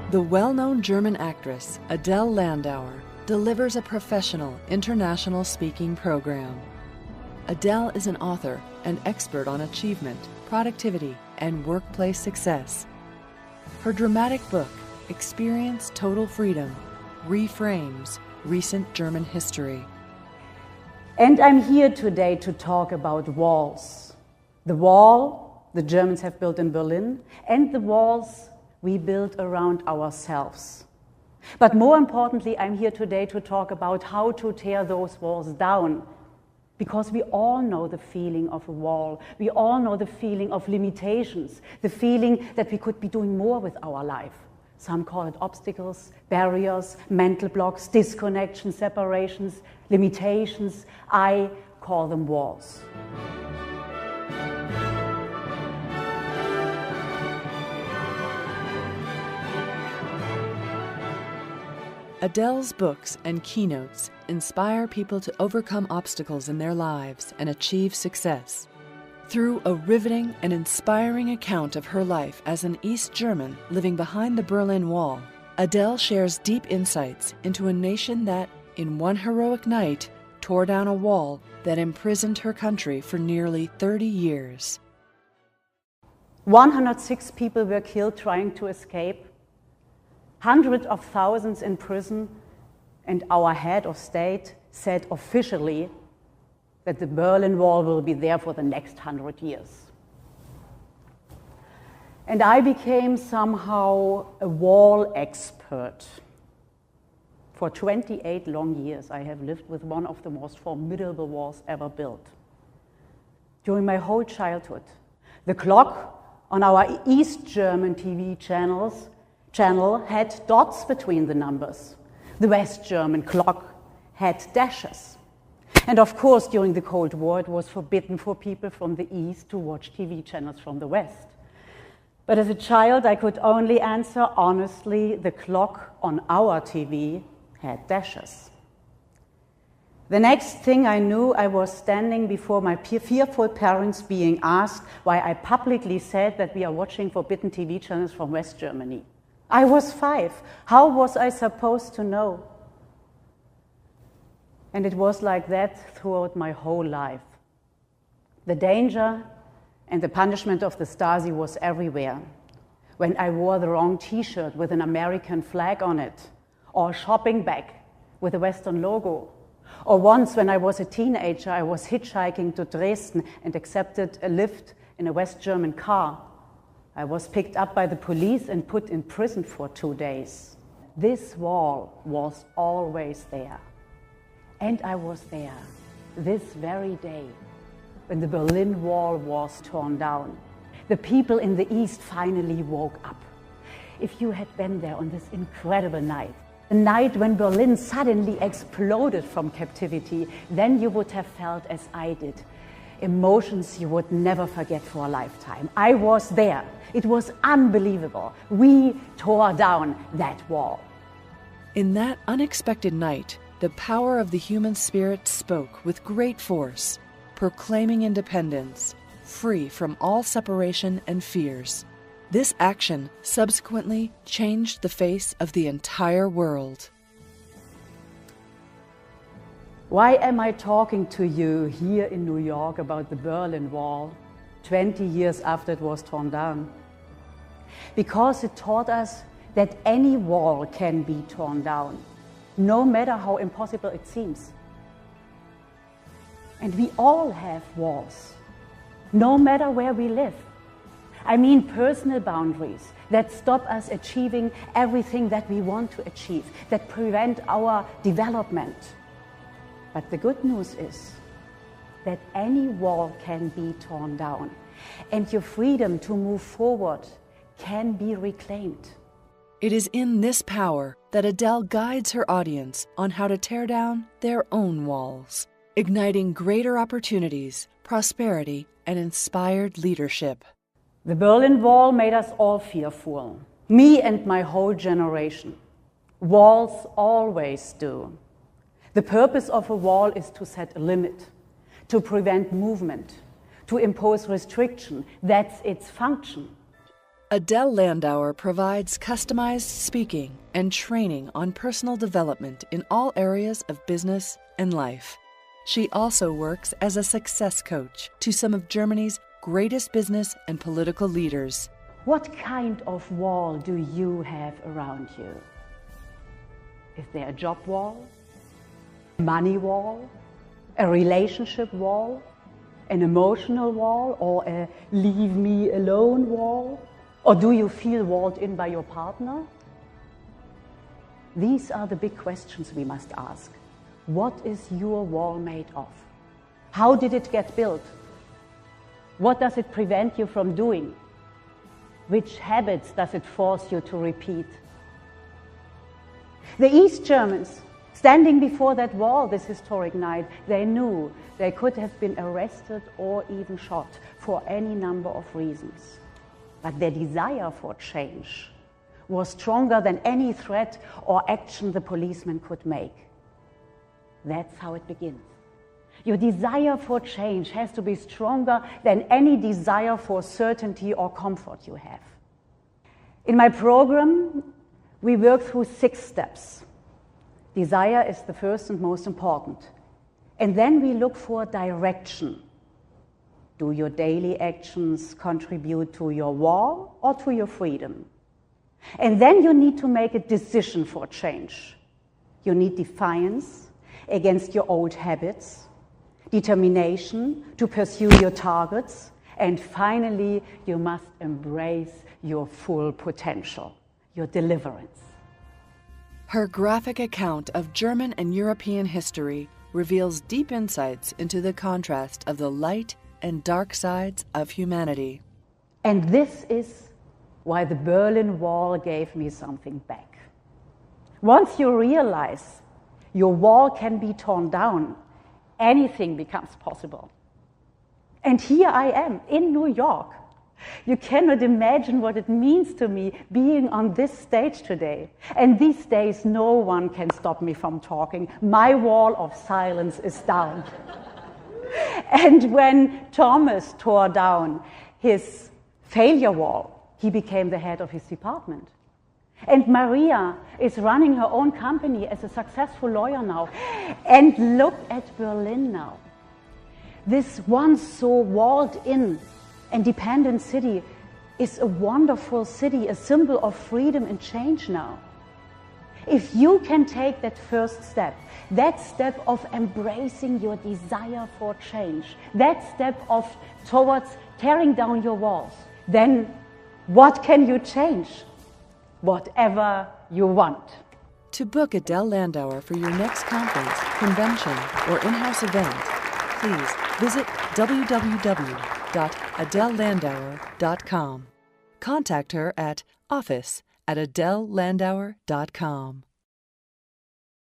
The well-known German actress Adele Landauer delivers a professional international speaking program. Adele is an author and expert on achievement, productivity, and workplace success. Her dramatic book, Experience Total Freedom, reframes recent German history. And I'm here today to talk about walls. The wall the Germans have built in Berlin and the walls we build around ourselves. But more importantly, I'm here today to talk about how to tear those walls down. Because we all know the feeling of a wall. We all know the feeling of limitations, the feeling that we could be doing more with our life. Some call it obstacles, barriers, mental blocks, disconnections, separations, limitations. I call them walls. Adele's books and keynotes inspire people to overcome obstacles in their lives and achieve success. Through a riveting and inspiring account of her life as an East German living behind the Berlin Wall, Adele shares deep insights into a nation that, in one heroic night, tore down a wall that imprisoned her country for nearly 30 years. 106 people were killed trying to escape, hundreds of thousands in prison, and our head of state said officially that the Berlin Wall will be there for the next 100 years. And I became somehow a wall expert. For 28 long years, I have lived with one of the most formidable walls ever built. During my whole childhood, the clock on our East German TV channel had dots between the numbers. The West German clock had dashes. And of course, during the Cold War, it was forbidden for people from the East to watch TV channels from the West. But as a child, I could only answer honestly, the clock on our TV had dashes. The next thing I knew, I was standing before my fearful parents being asked why I publicly said that we are watching forbidden TV channels from West Germany. I was 5. How was I supposed to know? And it was like that throughout my whole life. The danger and the punishment of the Stasi was everywhere. When I wore the wrong T-shirt with an American flag on it, or a shopping bag with a Western logo. Or once when I was a teenager, I was hitchhiking to Dresden and accepted a lift in a West German car. I was picked up by the police and put in prison for 2 days. This wall was always there. And I was there this very day when the Berlin Wall was torn down. The people in the East finally woke up. If you had been there on this incredible night, the night when Berlin suddenly exploded from captivity, then you would have felt as I did. Emotions you would never forget for a lifetime. I was there. It was unbelievable. We tore down that wall. In that unexpected night, the power of the human spirit spoke with great force, proclaiming independence, free from all separation and fears. This action subsequently changed the face of the entire world. Why am I talking to you here in New York about the Berlin Wall 20 years after it was torn down? Because it taught us that any wall can be torn down, no matter how impossible it seems. And we all have walls, no matter where we live. I mean personal boundaries that stop us achieving everything that we want to achieve, that prevent our development. But the good news is that any wall can be torn down, and your freedom to move forward can be reclaimed. It is in this power that Adele guides her audience on how to tear down their own walls, igniting greater opportunities, prosperity, and inspired leadership. The Berlin Wall made us all fearful, me and my whole generation. Walls always do. The purpose of a wall is to set a limit, to prevent movement, to impose restriction. That's its function. Adele Landauer provides customized speaking and training on personal development in all areas of business and life. She also works as a success coach to some of Germany's greatest business and political leaders. What kind of wall do you have around you? Is there a job wall, a money wall, a relationship wall, an emotional wall, or a leave me alone wall? Or do you feel walled in by your partner? These are the big questions we must ask. What is your wall made of? How did it get built? What does it prevent you from doing? Which habits does it force you to repeat? The East Germans, standing before that wall this historic night, they knew they could have been arrested or even shot for any number of reasons. But their desire for change was stronger than any threat or action the policeman could make. That's how it begins. Your desire for change has to be stronger than any desire for certainty or comfort you have. In my program, we work through 6 steps. Desire is the first and most important. And then we look for direction. Do your daily actions contribute to your wall or to your freedom? And then you need to make a decision for change. You need defiance against your old habits, determination to pursue your targets, and finally, you must embrace your full potential, your deliverance. Her graphic account of German and European history reveals deep insights into the contrast of the light and dark sides of humanity. And this is why the Berlin Wall gave me something back. Once you realize your wall can be torn down, anything becomes possible. And here I am in New York. You cannot imagine what it means to me being on this stage today. And these days, no one can stop me from talking. My wall of silence is down. And when Thomas tore down his failure wall, he became the head of his department. And Maria is running her own company as a successful lawyer now. And look at Berlin now. This once so walled-in and dependent city is a wonderful city, a symbol of freedom and change now. If you can take that first step, that step of embracing your desire for change, that step towards tearing down your walls, then what can you change? Whatever you want. To book Adele Landauer for your next conference, convention, or in-house event, please visit www.adellandauer.com. Contact her at office@adellandauer.com.